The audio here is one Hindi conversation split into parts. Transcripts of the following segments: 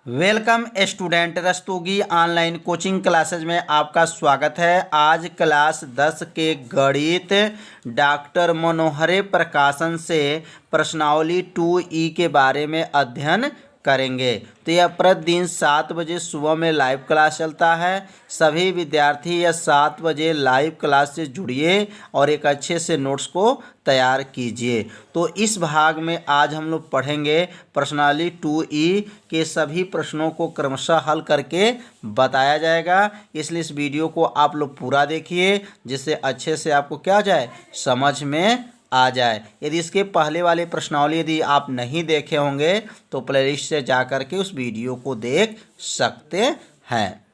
Welcome student. Rastogi online coaching classes में आपका स्वागत है। आज क्लास 10 के गणित डॉक्टर मनोहरे प्रकाशन से प्रश्नावली 2E के बारे में अध्ययन करेंगे। तो यह प्रतिदिन 7 बजे सुबह में लाइव क्लास चलता है। सभी विद्यार्थी यह 7 बजे लाइव क्लास से जुड़िए और एक अच्छे से नोट्स को तैयार कीजिए। तो इस भाग में आज हम लोग पढ़ेंगे प्रश्नावली 2E के सभी प्रश्नों को क्रमशः हल करके बताया जाएगा। इसलिए इस वीडियो को आप लोग पूरा देखिए जिससे अच्छे से आपको क्या जाए समझ में आ जाए। यदि इसके पहले वाले प्रश्नावली यदि आप नहीं देखे होंगे तो प्लेलिस्ट से जा कर के उस वीडियो को देख सकते हैं।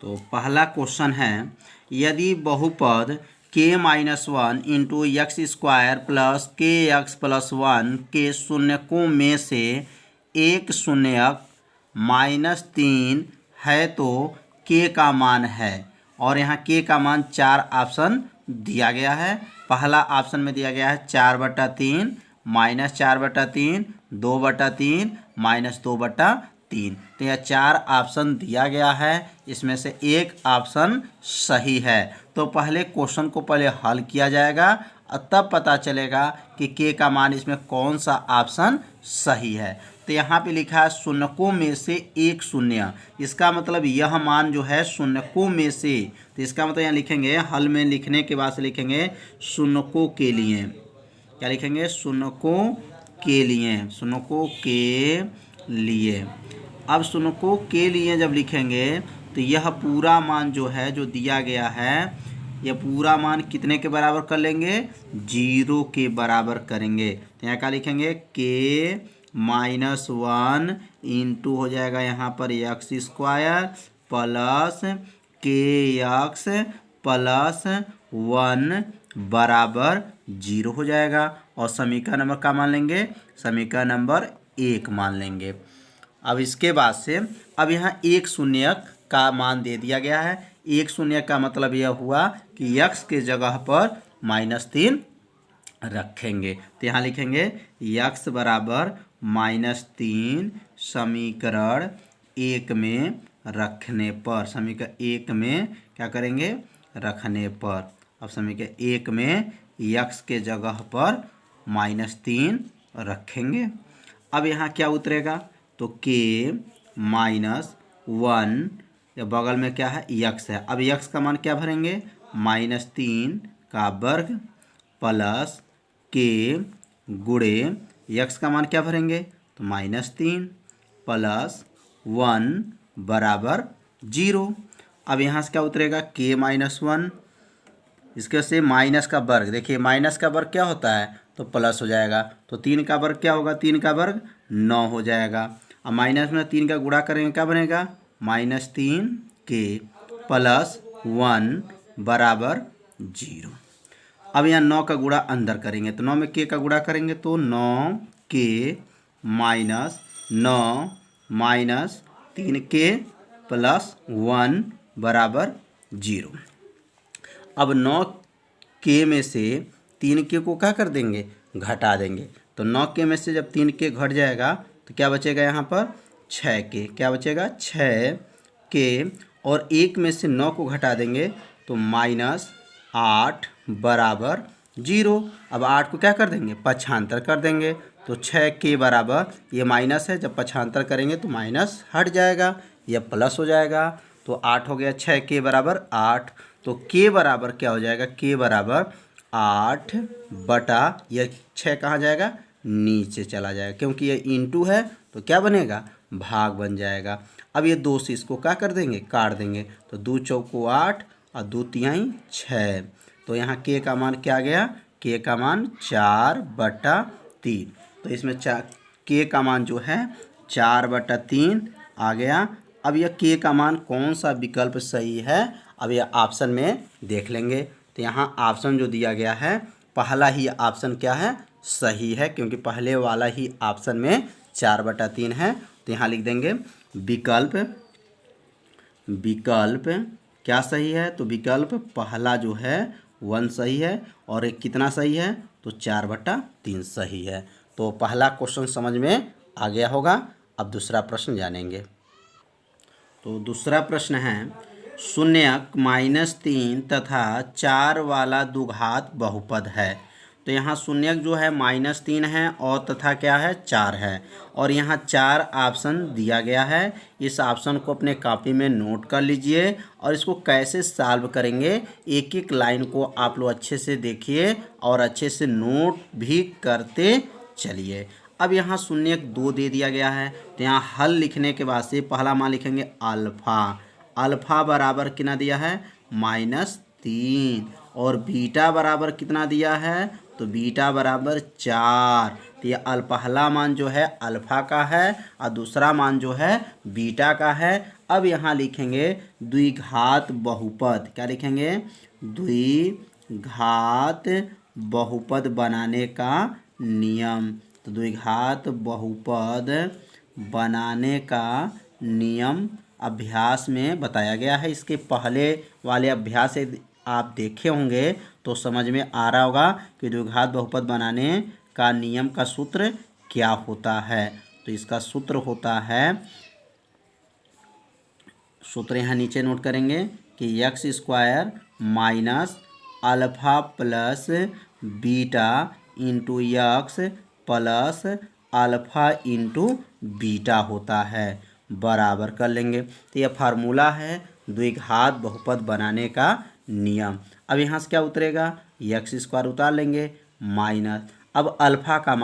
तो पहला क्वेश्चन है, यदि बहुपद k-1 into x square plus के एक्स प्लस 1 के शून्यकों में से एक शून्यक -3 है तो k का मान है। और यहाँ k का मान 4 ऑप्शन दिया गया है। पहला ऑप्शन में दिया गया है 4/3, -4/3, 2/3, -2/3। तो यह 4 ऑप्शन दिया गया है, इसमें से एक ऑप्शन सही है। तो पहले क्वेश्चन को पहले हल किया जाएगा और तब पता चलेगा कि के का मान इसमें कौन सा ऑप्शन सही है। तो यहाँ पे लिखा है शून्यकों में से एक शून्य, इसका मतलब यह मान जो है शून्यकों में से, तो इसका मतलब यहाँ लिखेंगे हल में लिखने के बाद से लिखेंगे शून्यकों के लिए। क्या लिखेंगे? शून्यकों के लिए, शून्यकों के लिए। अब शून्यकों के लिए जब लिखेंगे तो यह पूरा मान जो है जो दिया गया है यह पूरा मान कितने के बराबर कर लेंगे? 0 के बराबर करेंगे। तो यहाँ क्या लिखेंगे? k-1 इंटू हो जाएगा यहाँ पर एक्स स्क्वायर प्लस के एक्स प्लस 1 बराबर 0 हो जाएगा। और समीकरण नंबर का मान लेंगे? समीकरण नंबर 1 मान लेंगे। अब इसके बाद से अब यहाँ एक शून्यक का मान दे दिया गया है। एक शून्यक का मतलब यह हुआ कि x के जगह पर -3 रखेंगे। तो यहाँ लिखेंगे x बराबर -3 समीकरण 1 में रखने पर, समीकरण 1 में क्या करेंगे? रखने पर। अब समीकरण 1 में x के जगह पर -3 रखेंगे। अब यहाँ क्या उतरेगा? तो k-1 या बगल में क्या है? x है। अब x का मान क्या भरेंगे? -3 का वर्ग प्लस k गुणे x का मान क्या भरेंगे? तो -3 प्लस 1 बराबर 0। अब यहाँ से क्या उतरेगा? k-1, इसके से माइनस का वर्ग, देखिए माइनस का वर्ग क्या होता है? तो प्लस हो जाएगा। तो 3 का वर्ग क्या होगा? 3 का वर्ग 9 हो जाएगा। अब माइनस में 3 का गुणा करेंगे क्या बनेगा? -3 के प्लस 1 बराबर 0। अब यहाँ 9 का गुणा अंदर करेंगे तो 9 में के का गुणा करेंगे तो 9 के माइनस 3 के प्लस 1 बराबर 0। अब 9 के में से 3 के को क्या कर देंगे? घटा देंगे। तो 9 के में से जब 3 के घट जाएगा तो क्या बचेगा? यहाँ पर 6 के। क्या बचेगा? 6 के। और 1 में से 9 को घटा देंगे तो -8 बराबर 0। अब 8 को क्या कर देंगे? पक्षांतर कर देंगे। तो 6 के बराबर, ये माइनस है, जब पक्षांतर करेंगे तो माइनस हट जाएगा, यह प्लस हो जाएगा। तो 8 हो गया, 6 के बराबर 8। तो के बराबर क्या हो जाएगा? के बराबर 8 बटा, यह 6 कहाँ जाएगा? नीचे चला जाएगा, क्योंकि ये इंटू है तो क्या बनेगा? भाग बन जाएगा। अब ये 2 से इसको क्या कर देंगे? काट देंगे। तो 2 चौको 8 और 2 तिहाई 6। तो यहाँ के का मान क्या गया? के का मान 4/3। तो इसमें के का मान जो है 4/3 आ गया। अब यह के का मान कौन सा विकल्प सही है, अब यह ऑप्शन में देख लेंगे। तो यहाँ ऑप्शन जो दिया गया है पहला ही ऑप्शन क्या है? सही है, क्योंकि पहले वाला ही ऑप्शन में 4/3 है। तो यहाँ लिख देंगे विकल्प क्या सही है? तो विकल्प पहला जो है 1 सही है। और एक कितना सही है? तो 4/3 सही है। तो पहला क्वेश्चन समझ में आ गया होगा। अब दूसरा प्रश्न जानेंगे। तो दूसरा प्रश्न है, शून्यक -3 तथा 4 वाला द्विघात बहुपद है। तो यहाँ शून्यक जो है -3 है और तथा क्या है 4 है, और यहाँ 4 ऑप्शन दिया गया है। इस ऑप्शन को अपने कॉपी में नोट कर लीजिए और इसको कैसे सॉल्व करेंगे एक एक लाइन को आप लोग अच्छे से देखिए और अच्छे से नोट भी करते चलिए। अब यहाँ शून्यक 2 दे दिया गया है, तो यहाँ हल लिखने के बाद से पहला मान लिखेंगे अल्फ़ा। अल्फ़ा बराबर कितना दिया है -3, और बीटा बराबर कितना दिया है, तो बीटा बराबर 4। तो ये पहला मान जो है अल्फ़ा का है और दूसरा मान जो है बीटा का है। अब यहाँ लिखेंगे द्विघात बहुपद। क्या लिखेंगे, द्विघात बहुपद बनाने का नियम। तो द्विघात बहुपद बनाने का नियम अभ्यास में बताया गया है। इसके पहले वाले अभ्यास से आप देखे होंगे तो समझ में आ रहा होगा कि द्विघात बहुपद बनाने का नियम का सूत्र क्या होता है। तो इसका सूत्र होता है, सूत्र यहाँ नीचे नोट करेंगे कि x² minus alpha plus beta into x plus alpha into beta होता है, बराबर कर लेंगे। तो यह फार्मूला है द्विघात बहुपद बनाने का नियम। अब यहाँ से क्या उतरेगा, x² उतार लेंगे माइनस, अब अल्फ़ा का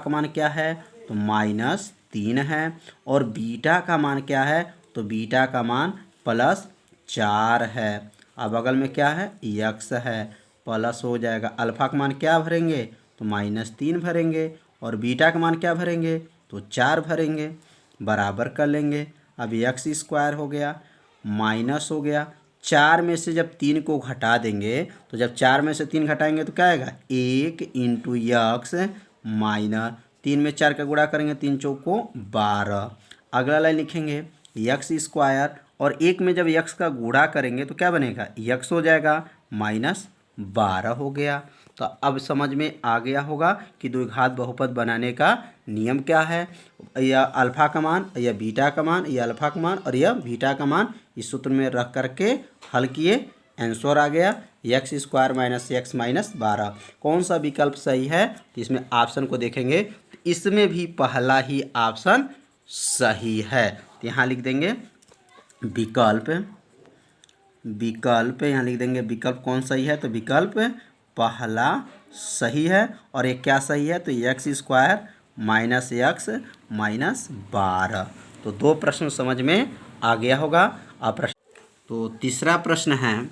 मान क्या है, तो -3 है, और बीटा का मान क्या है, तो बीटा का मान +4 है। अब बगल में क्या है, x है, प्लस हो जाएगा। अल्फ़ा का मान क्या भरेंगे, तो -3 भरेंगे, और बीटा का मान क्या भरेंगे, तो 4 भरेंगे, बराबर कर लेंगे। अब x² हो गया माइनस हो गया, 4 में से जब 3 को घटा देंगे तो जब 4 में से 3 घटाएंगे तो क्या आएगा, 1 इंटू x माइनस 3 में 4 का गुणा करेंगे, 3 चौको 12। अगला लाइन लिखेंगे x² और 1 में जब x का गुणा करेंगे तो क्या बनेगा, x हो जाएगा -12 हो गया। तो अब समझ में आ गया होगा कि द्विघात बहुपद बनाने का नियम क्या है। यह अल्फ़ा का मान, यह बीटा का मान, यह अल्फ़ा का मान और यह बीटा का मान इस सूत्र में रख करके हल किए, आंसर आ गया x² माइनस x माइनस 12। कौन सा विकल्प सही है, तो इसमें ऑप्शन को देखेंगे तो इसमें भी पहला ही ऑप्शन सही है। तो यहाँ लिख देंगे विकल्प यहाँ लिख देंगे विकल्प कौन सही है, तो विकल्प पहला सही है। और एक क्या सही है, तो x² माइनस x माइनस 12। तो 2 प्रश्न समझ में आ गया होगा। अब प्रश्न, तो तीसरा प्रश्न है,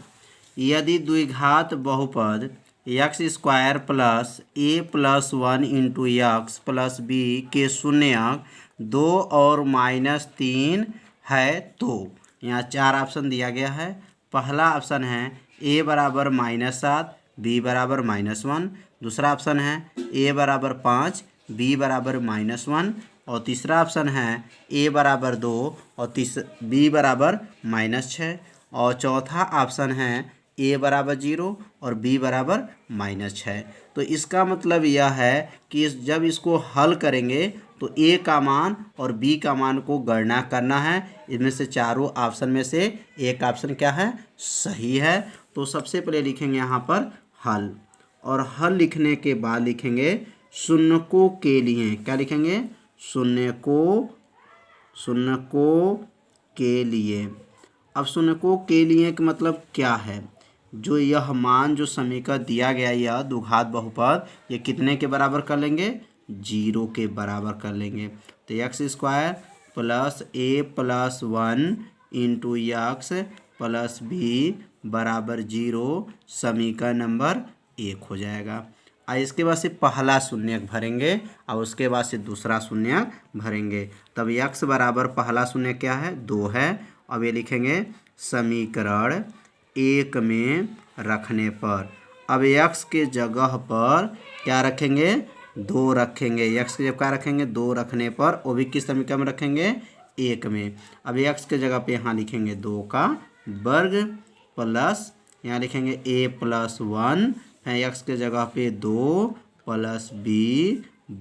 यदि द्विघात बहुपद x² plus a plus 1 into x plus b के शून्यक 2 और -3 है तो यहाँ 4 ऑप्शन दिया गया है। पहला ऑप्शन है a बराबर -7 b बराबर -1, दूसरा ऑप्शन है a बराबर 5 b बराबर -1, और तीसरा ऑप्शन है a बराबर 2 और b बराबर -6, और चौथा ऑप्शन है a बराबर 0 और b बराबर -6। तो इसका मतलब यह है कि जब इसको हल करेंगे तो a का मान और b का मान को गणना करना है। इनमें से चारों ऑप्शन में से एक ऑप्शन क्या है, सही है। तो सबसे पहले लिखेंगे यहाँ पर हल, और हल लिखने के बाद लिखेंगे शून्यकों के लिए। क्या लिखेंगे, शून्यकों के लिए। अब शून्यकों के लिए का मतलब क्या है, जो यह मान जो समीकरण दिया गया यह द्विघात बहुपद ये कितने के बराबर कर लेंगे, 0 के बराबर कर लेंगे। तो x² plus a plus 1 into x plus b बराबर 0 समीकरण नंबर 1 हो जाएगा। इसके बाद से पहला शून्यक भरेंगे और उसके बाद से दूसरा शून्यक भरेंगे। तब x बराबर पहला शून्यक क्या है, 2 है। अब ये लिखेंगे समीकरण 1 में रखने पर, अब x के जगह पर क्या रखेंगे, 2 रखेंगे। x के जगह क्या रखेंगे, 2 रखने पर, वो भी किस समीकरण में रखेंगे, 1 में। अब x के जगह पे यहाँ लिखेंगे 2 का वर्ग प्लस यहाँ लिखेंगे a प्लस 1, x के जगह पे 2 प्लस b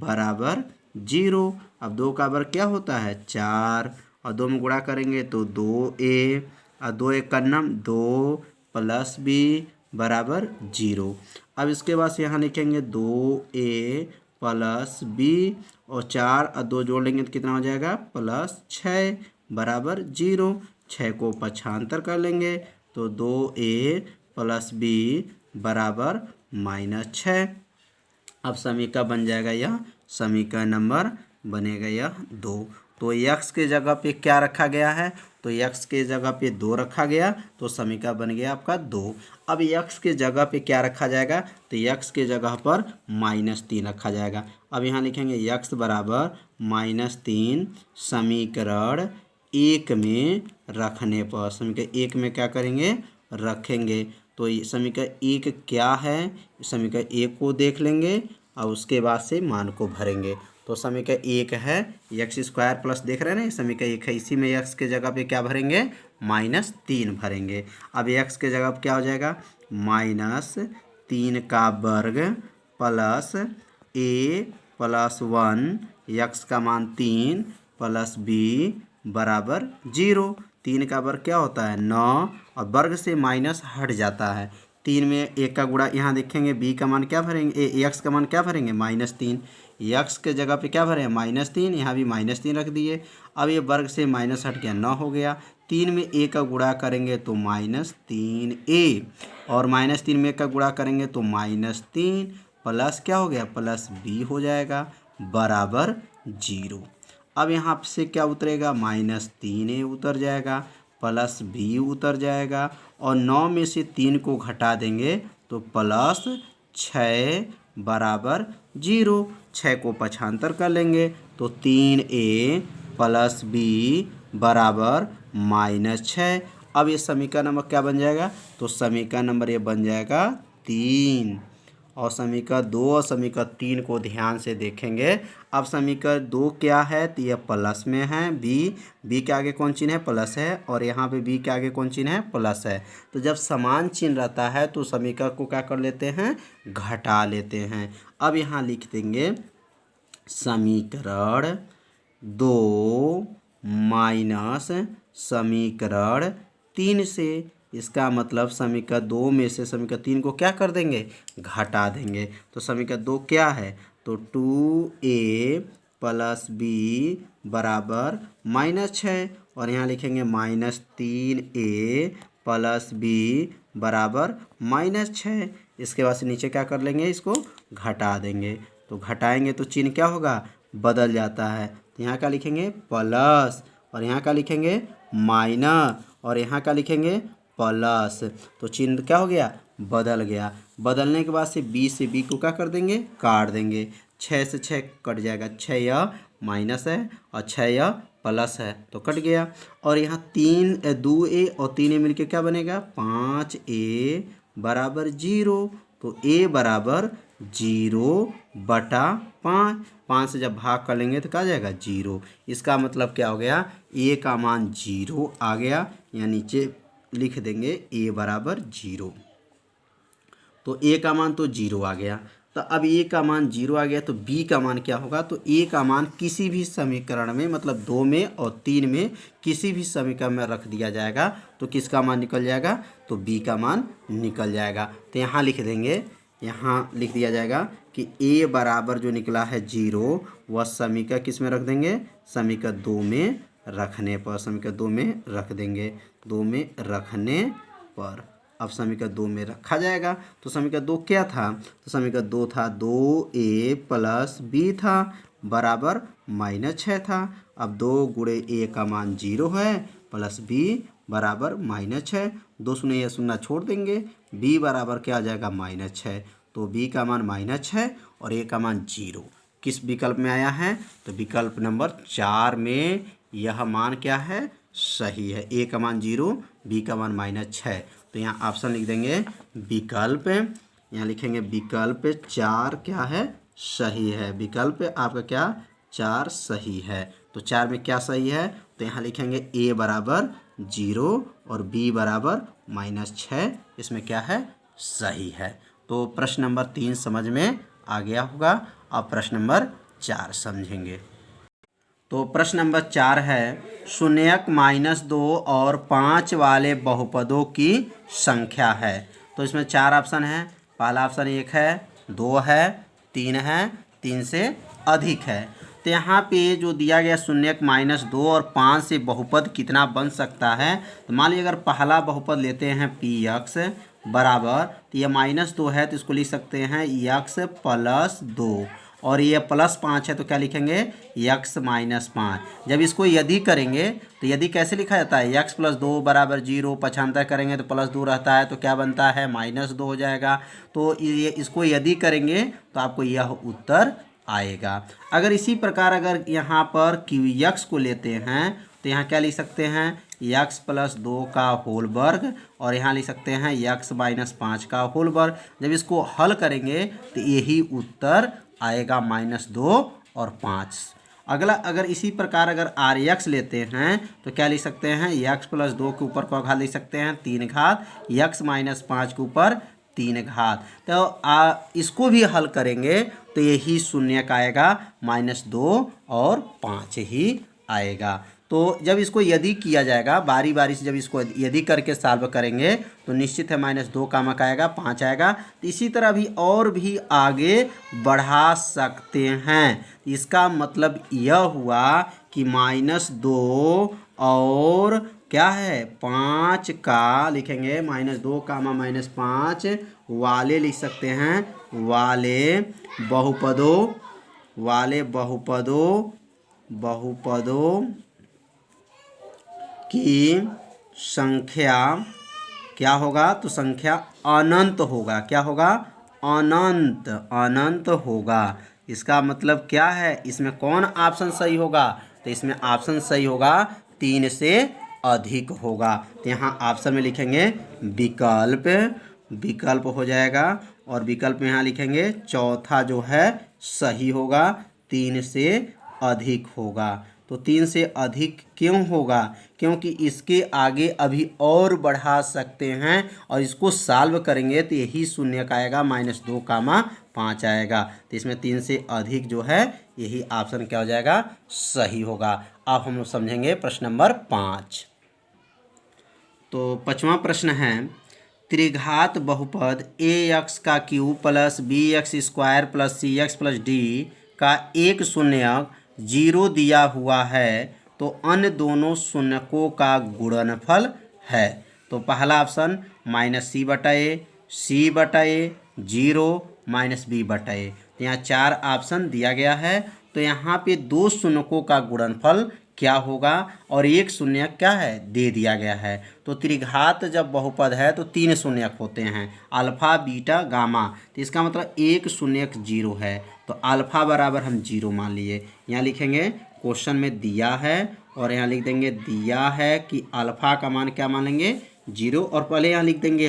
बराबर 0। अब 2 का वर्ग क्या होता है 4, और 2 में गुणा करेंगे तो 2a, और 2 एक का नम 2 प्लस b बराबर 0। अब इसके बाद से यहाँ लिखेंगे 2a प्लस b, और 4 और 2 जोड़ लेंगे तो कितना हो जाएगा +6 बराबर 0। 6 को पक्षांतर कर लेंगे तो 2a प्लस b बराबर -6। अब समीकरण बन जाएगा यह समीकरण नंबर बनेगा यह 2। तो x के जगह पे क्या रखा गया है, तो x के जगह पे 2 रखा गया, तो समीकरण बन गया आपका 2। अब x के जगह पे क्या रखा जाएगा, तो x के जगह पर -3 रखा जाएगा। अब यहाँ लिखेंगे x बराबर -3 समीकरण 1 में रखने पर, समीकरण 1 में क्या करेंगे रखेंगे। तो समीकरण 1 क्या है, समीकरण 1 को देख लेंगे और उसके बाद से मान को भरेंगे। तो समीकरण 1 है x² प्लस, देख रहे हैं ना समीकरण 1 है, इसी में x के जगह पे क्या भरेंगे -3 भरेंगे। अब x के जगह पे क्या हो जाएगा -3 का वर्ग प्लस a प्लस 1, x का मान 3 प्लस b बराबर 0। 3 का वर्ग क्या होता है 9, और वर्ग से माइनस हट जाता है। 3 में 1 का गुणा, यहाँ देखेंगे b का मान क्या भरेंगे, x का मान क्या भरेंगे -3, x के जगह पे क्या भरें -3, यहाँ भी -3 रख दिए। अब ये वर्ग से माइनस हट गया 9 हो गया। 3 में a का गुणा करेंगे तो -3a, और -3 में 1 का गुणा करेंगे तो -3 प्लस क्या हो गया प्लस b हो जाएगा बराबर 0। अब यहाँ से क्या उतरेगा -3a उतर जाएगा, प्लस b उतर जाएगा, और 9 में से 3 को घटा देंगे तो +6 बराबर 0। 6 को पक्षांतर कर लेंगे तो 3a प्लस b बराबर -6। अब ये समीकरण नंबर क्या बन जाएगा, तो समीकरण नंबर ये बन जाएगा 3। और समीकरण 2 और समीकरण 3 को ध्यान से देखेंगे। अब समीकरण 2 क्या है, तो यह प्लस में है, b के आगे कौन चिन्ह है प्लस है, और यहाँ पे b के आगे कौन चिन्ह है प्लस है। तो जब समान चिन्ह रहता है तो समीकरण को क्या कर लेते हैं घटा लेते हैं। अब यहाँ लिख देंगे समीकरण 2 माइनस समीकरण 3 से, इसका मतलब समीकरण 2 में से समीकरण 3 को क्या कर देंगे घटा देंगे। तो समीकरण 2 क्या है, तो 2a प्लस b बराबर -6, और यहाँ लिखेंगे -3a प्लस b बराबर -6। इसके बाद से नीचे क्या कर लेंगे, इसको घटा देंगे। तो घटाएंगे तो चिन्ह क्या होगा बदल जाता है। तो यहाँ क्या लिखेंगे प्लस, और यहाँ क्या लिखेंगे माइनस, और यहाँ क्या लिखेंगे प्लस। तो चिन्ह क्या हो गया बदल गया। बदलने के बाद से b से b को क्या कर देंगे काट देंगे। 6 से 6 कट जाएगा, 6 यह माइनस है और 6 यह प्लस है तो कट गया। और यहाँ 2a और 3a मिलके क्या बनेगा 5a बराबर 0। तो a बराबर 0/5, 5 से जब भाग कर लेंगे तो क्या आ जाएगा 0। इसका मतलब क्या हो गया a का मान 0 आ गया। यहाँ नीचे लिख देंगे a बराबर 0। तो a का मान तो 0 आ गया। तो अब a का मान 0 आ गया तो b का मान क्या होगा, तो a का मान किसी भी समीकरण में मतलब 2 में और 3 में किसी भी समीकरण में रख दिया जाएगा तो किसका मान निकल जाएगा, तो b का मान निकल जाएगा। तो यहाँ लिख देंगे, यहाँ लिख दिया जाएगा कि a बराबर जो निकला है 0 वह समीकरण किस में रख देंगे, समीकरण 2 में रखने पर, समीकरण 2 में रख देंगे, 2 में रखने पर। अब समीकरण 2 में रखा जाएगा। तो समीकरण 2 क्या था, तो समीकरण 2 था 2a प्लस b था बराबर -6 था। अब 2 गुणे a का मान 0 है प्लस b बराबर -6। 2 शून्य या शून्य छोड़ देंगे, b बराबर क्या आ जाएगा -6। तो b का मान -6 और a का मान 0 किस विकल्प में आया है, तो विकल्प नंबर 4 में यह मान क्या है सही है। a का मान 0, b का मान -6। तो यहाँ ऑप्शन लिख देंगे विकल्प, यहाँ लिखेंगे विकल्प 4 क्या है सही है। विकल्प आपका क्या 4 सही है। तो 4 में क्या सही है, तो यहाँ लिखेंगे a बराबर 0 और b बराबर -6, इसमें क्या है सही है। तो प्रश्न नंबर 3 समझ में आ गया होगा। अब प्रश्न नंबर 4 समझेंगे। तो प्रश्न नंबर 4 है, शून्यक -2 और 5 वाले बहुपदों की संख्या है। तो इसमें 4 ऑप्शन है। पहला ऑप्शन 1 है, 2 है, 3 है, 3 से अधिक है। तो यहाँ पे जो दिया गया शून्यक -2 और 5 से बहुपद कितना बन सकता है। तो मान लीजिए अगर पहला बहुपद लेते हैं px बराबर, तो ये -2 है तो इसको लिख सकते हैं x + 2, और ये +5 है तो क्या लिखेंगे x - 5। जब इसको यदि करेंगे तो यदि कैसे लिखा जाता है, x + 2 = 0, पक्षांतर करेंगे तो +2 रहता है तो क्या बनता है -2 हो जाएगा। तो ये इसको यदि करेंगे तो आपको यह उत्तर आएगा। अगर इसी प्रकार अगर यहाँ पर qx को लेते हैं तो यहाँ क्या लिख सकते हैं x + 2 का होल वर्ग, और यहाँ लिख सकते हैं x - 5 का होल वर्ग। जब इसको हल करेंगे तो यही उत्तर आएगा -2 और 5। अगला अगर इसी प्रकार अगर rx लेते हैं तो क्या लिख सकते हैं x + 2 के ऊपर का घात लिख सकते हैं 3 घात, x - 5 के ऊपर 3 घात। तो इसको भी हल करेंगे तो यही शून्यक आएगा -2 और 5 ही आएगा। तो जब इसको यदि किया जाएगा बारी बारी से, जब इसको यदि करके सॉल्व करेंगे तो निश्चित है -2 का मक आएगा, 5 आएगा। तो इसी तरह भी और भी आगे बढ़ा सकते हैं। इसका मतलब यह हुआ कि -2 और क्या है 5 का लिखेंगे, -2 -5 वाले लिख सकते हैं, वाले बहुपदों की संख्या क्या होगा, तो संख्या अनंत होगा। क्या होगा, अनंत होगा। इसका मतलब क्या है, इसमें कौन ऑप्शन सही होगा, तो इसमें ऑप्शन सही होगा 3 से अधिक होगा। तो यहाँ ऑप्शन में लिखेंगे विकल्प हो जाएगा, और विकल्प में यहाँ लिखेंगे चौथा जो है सही होगा, 3 से अधिक होगा। तो 3 से अधिक क्यों होगा, क्योंकि इसके आगे अभी और बढ़ा सकते हैं और इसको सॉल्व करेंगे तो यही शून्यक आएगा, -2 5 आएगा। तो इसमें 3 से अधिक जो है यही ऑप्शन क्या हो जाएगा, सही होगा। अब हम लोग समझेंगे प्रश्न नंबर 5। तो 5वां प्रश्न है, त्रिघात बहुपद ax का क्यूब + bx² + cx + d का एक शून्यक 0 दिया हुआ है, तो अन्य दोनों शून्यकों का गुणनफल है। तो पहला ऑप्शन -c/a, c/a, 0 -b/a। तो यहाँ 4 ऑप्शन दिया गया है। तो यहाँ पे 2 शून्यकों का गुणनफल क्या होगा, और एक शून्यक क्या है दे दिया गया है। तो त्रिघात जब बहुपद है तो 3 शून्यक होते हैं, अल्फा बीटा गामा। तो इसका मतलब एक शून्यक 0 है, तो अल्फा बराबर हम 0 मान लिए। यहाँ लिखेंगे क्वेश्चन में दिया है, और यहाँ लिख देंगे दिया है कि अल्फा का मान क्या मान लेंगे 0, और पहले यहाँ लिख देंगे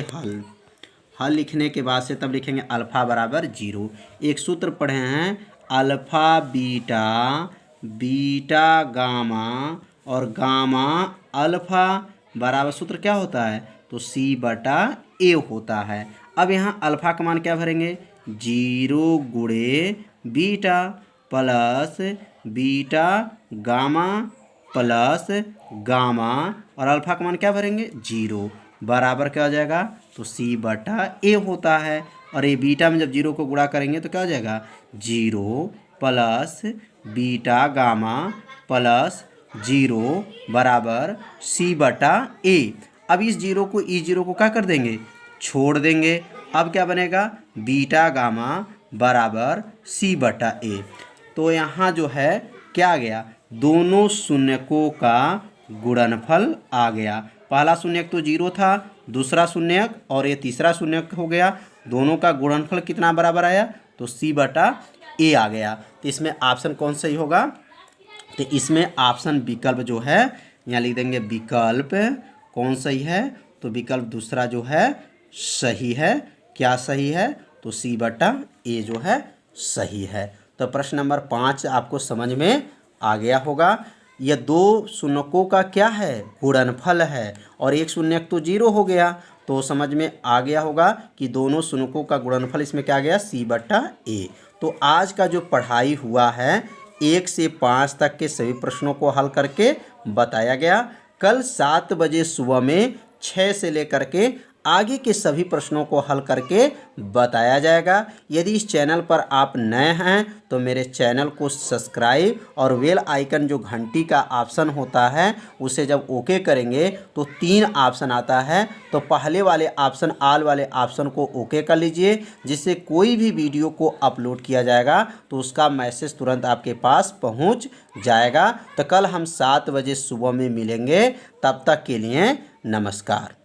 हल लिखने के बाद से तब लिखेंगे अल्फा बराबर 0। एक सूत्र पढ़े हैं, अल्फा बीटा गामा और गामा अल्फा बराबर सूत्र क्या होता है, तो c/a होता है। अब यहाँ अल्फा का मान क्या भरेंगे, 0 × beta plus beta gamma plus gamma, और अल्फा का मान क्या भरेंगे 0 बराबर क्या हो जाएगा, तो c/a होता है। और ये बीटा में जब 0 को गुणा करेंगे तो क्या हो जाएगा, 0 प्लस बीटा गामा प्लस 0 बराबर c/a। अब इस 0 को क्या कर देंगे, छोड़ देंगे। अब क्या बनेगा, बीटा गामा बराबर c/a। तो यहाँ जो है क्या आ गया, दोनों शून्यकों का गुणनफल आ गया। पहला शून्यक तो 0 था, दूसरा शून्यक और ये तीसरा शून्यक हो गया, दोनों का गुणनफल कितना बराबर आया, तो c/a आ गया। तो इसमें ऑप्शन कौन सही होगा, तो इसमें ऑप्शन विकल्प जो है, यहाँ लिख देंगे विकल्प कौन सही है, तो विकल्प दूसरा जो है सही है। क्या सही है, तो c/a जो है सही है। तो प्रश्न नंबर 5 आपको समझ में आ गया होगा। यह 2 शून्यकों का क्या है, गुणनफल है, और एक शून्यक तो 0 हो गया, तो समझ में आ गया होगा कि दोनों शून्यकों का गुणनफल इसमें क्या आ गया, c/a। तो आज का जो पढ़ाई हुआ है 1 से 5 तक के सभी प्रश्नों को हल करके बताया गया। कल 7 बजे सुबह में 6 से लेकर के आगे के सभी प्रश्नों को हल करके बताया जाएगा। यदि इस चैनल पर आप नए हैं तो मेरे चैनल को सब्सक्राइब और बेल आइकन जो घंटी का ऑप्शन होता है उसे जब ओके करेंगे तो 3 ऑप्शन आता है, तो पहले वाले ऑप्शन ऑल वाले ऑप्शन को ओके कर लीजिए, जिससे कोई भी वीडियो को अपलोड किया जाएगा तो उसका मैसेज तुरंत आपके पास पहुंच जाएगा। तो कल हम 7 बजे सुबह में मिलेंगे, तब तक के लिए नमस्कार।